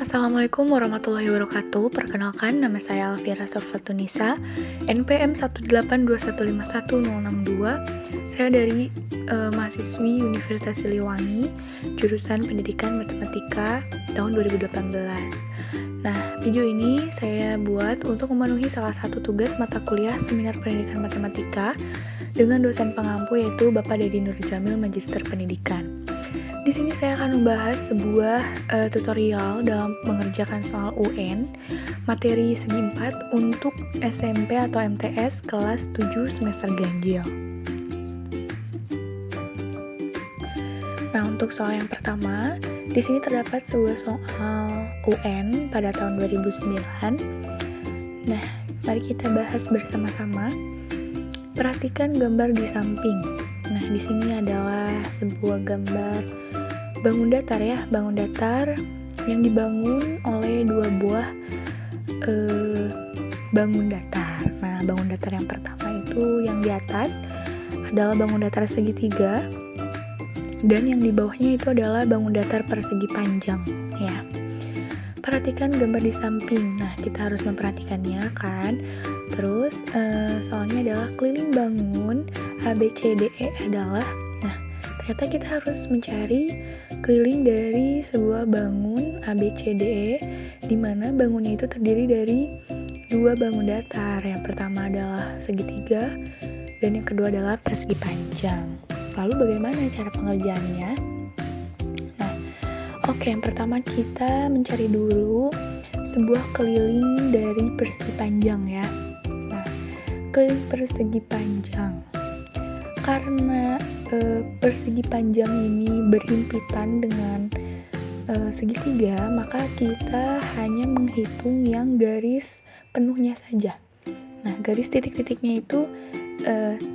Assalamualaikum warahmatullahi wabarakatuh. Perkenalkan, nama saya Alfira Sofatunisa, NPM 182151062. Saya dari mahasiswi Universitas Siliwangi, jurusan Pendidikan Matematika tahun 2018. Nah, video ini saya buat untuk memenuhi salah satu tugas mata kuliah Seminar Pendidikan Matematika dengan dosen pengampu yaitu Bapak Dedi Nurjamil, Magister Pendidikan. Di sini saya akan membahas sebuah tutorial dalam mengerjakan soal UN materi segi 4 untuk SMP atau MTS kelas 7 semester ganjil. Nah, untuk soal yang pertama, di sini terdapat sebuah soal UN pada tahun 2009. Nah, mari kita bahas bersama-sama. Perhatikan gambar di samping. Nah, di sini adalah sebuah gambar bangun datar ya, bangun datar yang dibangun oleh dua buah bangun datar. Nah, bangun datar yang pertama itu yang di atas adalah bangun datar segitiga dan yang di bawahnya itu adalah bangun datar persegi panjang ya. Perhatikan gambar di samping. Nah, kita harus memperhatikannya kan. Terus soalnya adalah keliling bangun ABCDE adalah, nah ternyata kita harus mencari keliling dari sebuah bangun ABCDE di mana bangunnya itu terdiri dari dua bangun datar. Yang pertama adalah segitiga dan yang kedua adalah persegi panjang. Lalu bagaimana cara pengerjaannya? Nah, oke, yang pertama kita mencari dulu sebuah keliling dari persegi panjang ya. Nah, keliling persegi panjang. Karena persegi panjang ini berhimpitan dengan segitiga, maka kita hanya menghitung yang garis penuhnya saja. Nah, garis titik-titiknya itu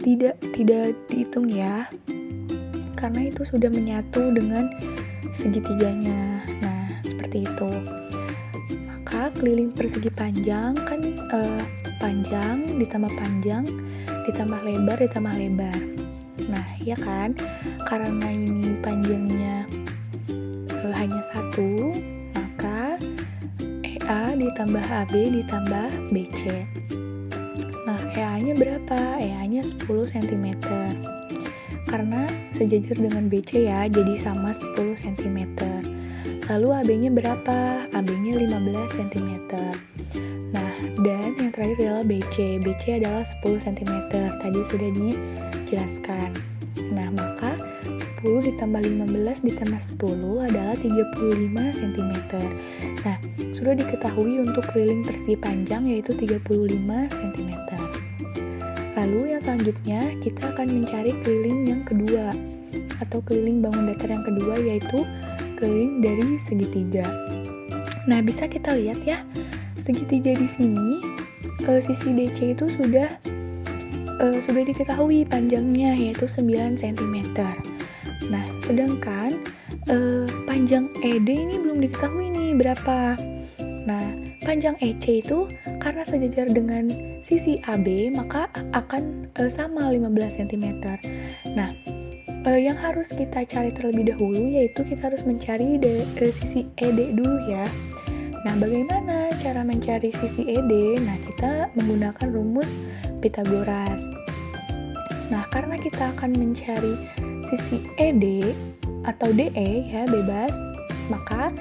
tidak dihitung ya, karena itu sudah menyatu dengan segitiganya. Nah, seperti itu. Maka keliling persegi panjang kan panjang ditambah lebar ditambah lebar. Nah, ya kan, karena ini panjangnya hanya satu, maka EA ditambah AB ditambah BC. Nah, EA-nya berapa? EA-nya 10 cm. Karena sejajar dengan BC ya, jadi sama 10 cm. Lalu AB-nya berapa? AB-nya 15 cm. Nah, dan yang terakhir adalah BC. BC adalah 10 cm. Tadi sudah dijelaskan. Nah, maka 10 ditambah 15 ditambah 10 adalah 35 cm. Nah, sudah diketahui untuk keliling persegi panjang yaitu 35 cm. Lalu yang selanjutnya kita akan mencari keliling yang kedua atau keliling bangun datar yang kedua yaitu keliling dari segitiga. Nah, bisa kita lihat ya, segitiga di sini sisi DC itu sudah diketahui panjangnya yaitu 9 cm. Nah, sedangkan panjang ED ini belum diketahui nih berapa. Nah, panjang EC itu karena sejajar dengan sisi AB maka akan sama 15 cm. Nah, yang harus kita cari terlebih dahulu yaitu kita harus mencari sisi ED dulu ya. Nah, bagaimana cara mencari sisi ED? Nah, kita menggunakan rumus Pythagoras. Nah, karena kita akan mencari sisi ED atau DE ya, bebas, maka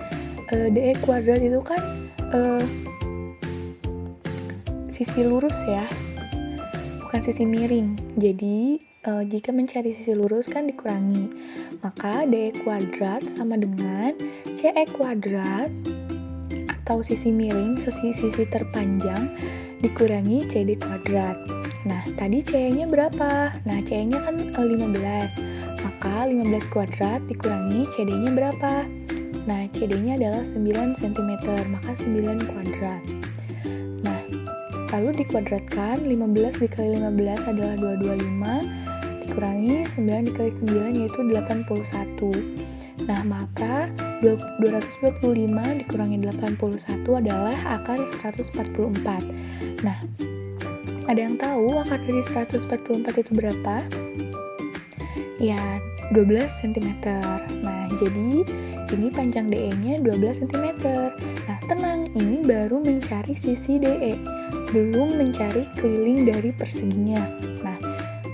DE kuadrat itu kan sisi lurus ya, bukan sisi miring. Jadi, jika mencari sisi lurus kan dikurangi, maka DE kuadrat sama dengan CE kuadrat atau sisi miring, sisi terpanjang dikurangi CD kuadrat. Nah, tadi CE-nya berapa? Nah, CE-nya kan 15. Maka 15 kuadrat dikurangi CD-nya berapa? Nah, CD-nya adalah 9 cm, maka 9 kuadrat. Nah, lalu dikuadratkan, 15 dikali 15 adalah 225, dikurangi 9 dikali 9 yaitu 81. Nah, maka 225 dikurangi 81 adalah akar 144. Nah, ada yang tahu akar dari 144 itu berapa? Ya, 12 cm. Nah, jadi Ini panjang DE-nya 12 cm. Nah, tenang, ini baru mencari sisi DE, belum mencari keliling dari perseginya. Nah,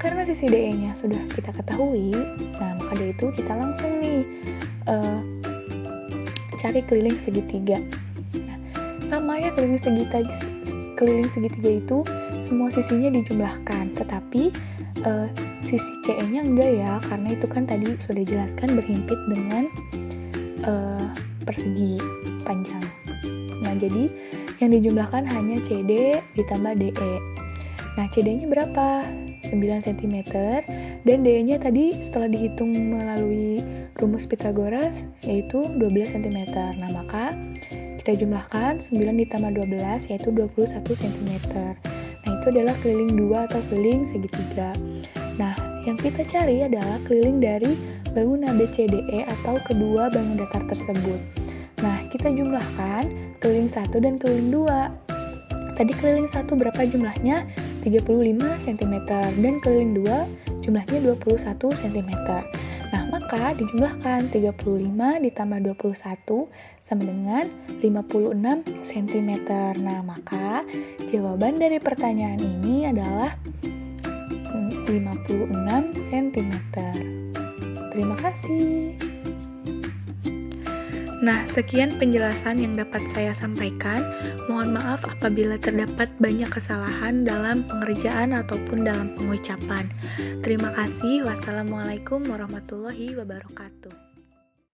karena sisi DE-nya sudah kita ketahui, nah maka dari itu kita langsung nih cari keliling segitiga. Nah, sama ya, keliling segitiga itu semua sisinya dijumlahkan, tetapi sisi CE-nya enggak ya, karena itu kan tadi sudah jelaskan berhimpit dengan persegi panjang. Nah, jadi yang dijumlahkan hanya CD ditambah DE. Nah, CD-nya berapa? 9 cm, dan DE-nya tadi setelah dihitung melalui rumus Pythagoras yaitu 12 cm. Nah, maka kita jumlahkan 9 ditambah 12 yaitu 21 cm. Nah, itu adalah keliling 2 atau keliling segitiga. Nah, yang kita cari adalah keliling dari bangun ABCDE atau kedua bangun datar tersebut. Nah, kita jumlahkan keliling 1 dan keliling 2. Tadi keliling 1 berapa jumlahnya? 35 cm, dan keliling 2 jumlahnya 21 cm. Nah, maka dijumlahkan 35 ditambah 21 sama dengan 56 cm. Nah, maka jawaban dari pertanyaan ini adalah 56 cm. Terima kasih. Nah, sekian penjelasan yang dapat saya sampaikan. Mohon maaf apabila terdapat banyak kesalahan dalam pengerjaan ataupun dalam pengucapan. Terima kasih. Wassalamualaikum warahmatullahi wabarakatuh.